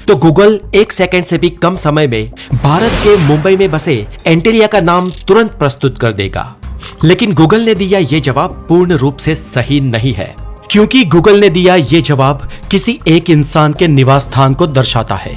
तो गूगल एक सेकंड से भी कम समय में भारत के मुंबई में बसे एंटीलिया का नाम तुरंत प्रस्तुत कर देगा। लेकिन गूगल ने दिया ये जवाब पूर्ण रूप से सही नहीं है, क्योंकि गूगल ने दिया ये जवाब किसी एक इंसान के निवास स्थान को दर्शाता है।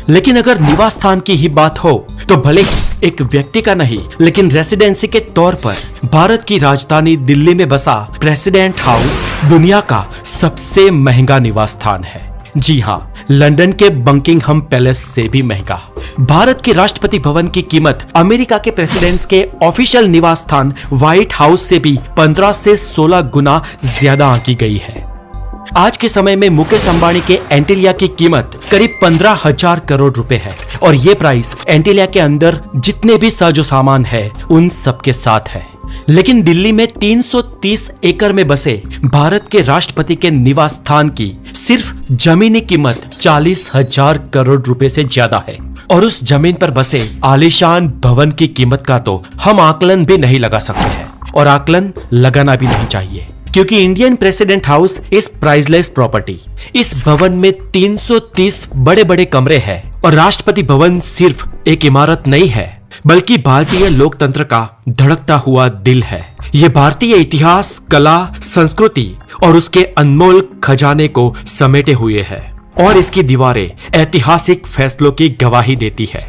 लेकिन अगर निवास स्थान की ही बात हो तो भले एक व्यक्ति का नहीं, लेकिन रेसिडेंसी के तौर पर भारत की राजधानी दिल्ली में बसा प्रेसिडेंट हाउस दुनिया का सबसे महंगा निवास स्थान है। जी हाँ, लंदन के बकिंघम पैलेस से भी महंगा। भारत के राष्ट्रपति भवन की कीमत अमेरिका के प्रेसिडेंट्स के ऑफिशियल निवास स्थान व्हाइट हाउस से भी 15 से 16 गुना ज्यादा आंकी गई है। आज के समय में मुकेश अंबानी के एंटीलिया की कीमत करीब 15,000 करोड़ रुपए है और ये प्राइस एंटीलिया के अंदर जितने भी साजो सामान है उन सब के साथ है। लेकिन दिल्ली में 330 एकड़ में बसे भारत के राष्ट्रपति के निवास स्थान की सिर्फ जमीनी कीमत 40,000 करोड़ रुपए से ज्यादा है और उस जमीन पर बसे आलीशान भवन की कीमत का तो हम आकलन भी नहीं लगा सकते हैं और आकलन लगाना भी नहीं चाहिए, क्योंकि Indian president house is priceless property. इस भवन में 330 बड़े बड़े कमरे हैं और राष्ट्रपति भवन सिर्फ एक इमारत नहीं है, बल्कि भारतीय लोकतंत्र का धड़कता हुआ दिल है। ये भारतीय इतिहास, कला, संस्कृति और उसके अनमोल खजाने को समेटे हुए है और इसकी दीवारें ऐतिहासिक फैसलों की गवाही देती है।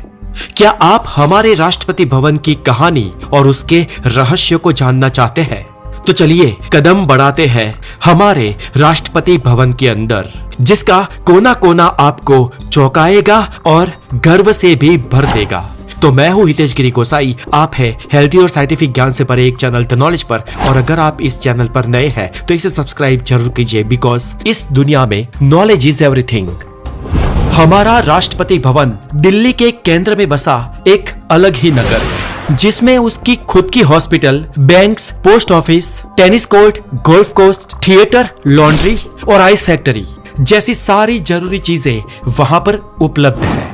क्या आप हमारे राष्ट्रपति भवन की कहानी और उसके रहस्य को जानना चाहते हैं? तो चलिए कदम बढ़ाते हैं हमारे राष्ट्रपति भवन के अंदर, जिसका कोना कोना आपको चौंकाएगा और गर्व से भी भर देगा। तो मैं हूं हितेश गिरी गोसाई, आप है हेल्दी और साइंटिफिक ज्ञान से भरे एक चैनल द नॉलेज पर, और अगर आप इस चैनल पर नए हैं तो इसे सब्सक्राइब जरूर कीजिए, बिकॉज इस दुनिया में नॉलेज इज एवरीथिंग। हमारा राष्ट्रपति भवन दिल्ली के केंद्र में बसा एक अलग ही नगर है, जिसमें उसकी खुद की hospital, banks, post office, tennis court, golf course, theatre, laundry और आइस फैक्ट्री जैसी सारी जरूरी चीजें वहां पर उपलब्ध है।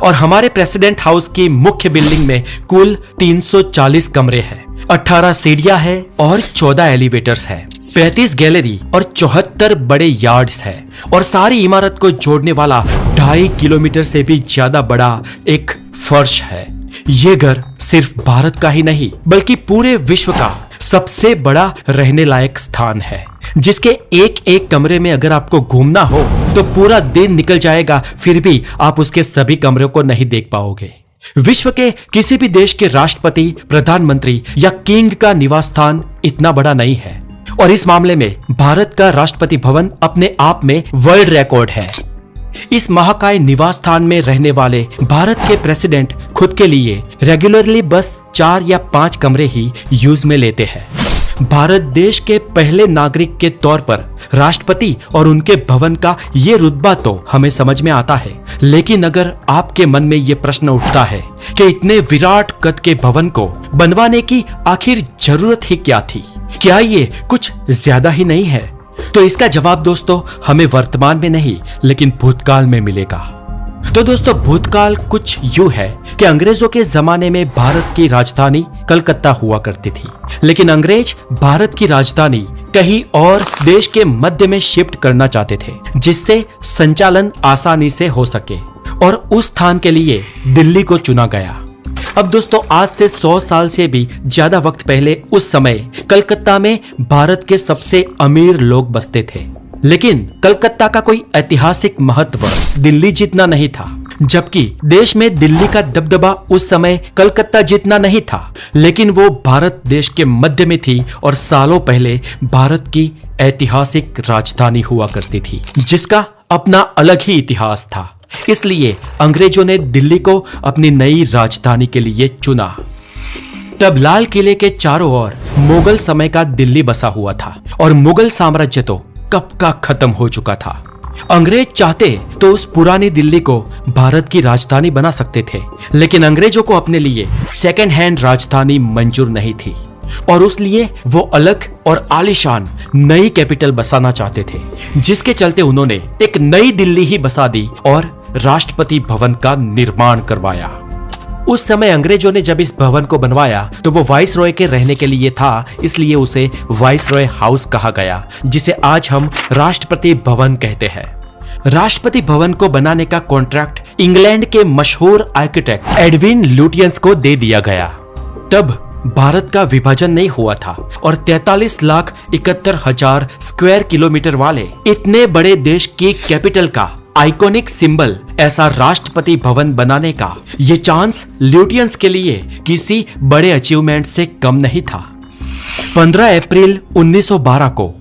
और हमारे प्रेसिडेंट हाउस की मुख्य बिल्डिंग में कुल 340 कमरे हैं, 18 सीढ़ियां हैं और 14 एलिवेटर्स हैं, 35 गैलरी और 74 बड़े यार्ड्स हैं और सारी इमारत को जोड़ने वाला 2.5 किलोमीटर से भी ज्यादा बड़ा एक फर्श है। ये घर सिर्फ भारत का ही नहीं, बल्कि पूरे विश्व का सबसे बड़ा रहने लायक स्थान है, जिसके एक एक कमरे में अगर आपको घूमना हो तो पूरा दिन निकल जाएगा, फिर भी आप उसके सभी कमरों को नहीं देख पाओगे। विश्व के किसी भी देश के राष्ट्रपति, प्रधानमंत्री या किंग का निवास स्थान इतना बड़ा नहीं है और इस मामले में भारत का राष्ट्रपति भवन अपने आप में वर्ल्ड रिकॉर्ड है। इस महाकाय निवास स्थान में रहने वाले भारत के प्रेसिडेंट खुद के लिए रेगुलरली बस 4 या 5 कमरे ही यूज में लेते हैं। भारत देश के पहले नागरिक के तौर पर राष्ट्रपति और उनके भवन का ये रुतबा तो हमें समझ में आता है, लेकिन अगर आपके मन में ये प्रश्न उठता है कि इतने विराट कद के भवन को बनवाने की आखिर जरूरत ही क्या थी, क्या ये कुछ ज्यादा ही नहीं है? तो इसका जवाब दोस्तों हमें वर्तमान में नहीं, लेकिन भूतकाल में मिलेगा। तो दोस्तों भूतकाल कुछ यूं है कि अंग्रेजों के जमाने में भारत की राजधानी कलकत्ता हुआ करती थी, लेकिन अंग्रेज भारत की राजधानी कहीं और देश के मध्य में शिफ्ट करना चाहते थे, जिससे संचालन आसानी से हो सके, और उस स्थान के लिए दिल्ली को चुना गया। अब दोस्तों आज से 100 साल से भी ज्यादा वक्त पहले उस समय कलकत्ता में भारत के सबसे अमीर लोग बसते थे, लेकिन कलकत्ता का कोई ऐतिहासिक महत्व दिल्ली जितना नहीं था, जबकि देश में दिल्ली का दबदबा उस समय कलकत्ता जितना नहीं था, लेकिन वो भारत देश के मध्य में थी और सालों पहले भारत की ऐतिहासिक राजधानी हुआ करती थी, जिसका अपना अलग ही इतिहास था। इसलिए अंग्रेजों ने दिल्ली को अपनी नई राजधानी के लिए चुना। तब लाल किले के चारों ओर मुगल समय का दिल्ली बसा हुआ था और मुगल साम्राज्य तो कब का खत्म हो चुका था। अंग्रेज चाहते तो उस पुरानी दिल्ली को भारत की राजधानी बना सकते थे, लेकिन अंग्रेजों को अपने लिए सेकेंड हैंड राजधानी मंजूर नहीं थी और उसलिए वो अलग और आलीशान नई कैपिटल बसाना चाहते थे, जिसके चलते उन्होंने एक नई दिल्ली ही बसा दी और राष्ट्रपति भवन का निर्माण करवाया। उस समय अंग्रेजों ने जब इस भवन को बनवाया तो वो वाइसरॉय के रहने के लिए था, इसलिए उसे वाइसरॉय हाउस कहा गया, जिसे आज हम राष्ट्रपति भवन कहते हैं। राष्ट्रपति भवन को बनाने का कॉन्ट्रैक्ट इंग्लैंड के मशहूर आर्किटेक्ट एडविन लुटियंस को दे दिया गया। तब भारत का विभाजन नहीं हुआ था और 43,71,000 स्क्वायर किलोमीटर वाले इतने बड़े देश की कैपिटल का आइकॉनिक सिंबल ऐसा राष्ट्रपति भवन बनाने का ये चांस लुटियंस के लिए किसी बड़े अचीवमेंट से कम नहीं था। 15 अप्रैल 1912 को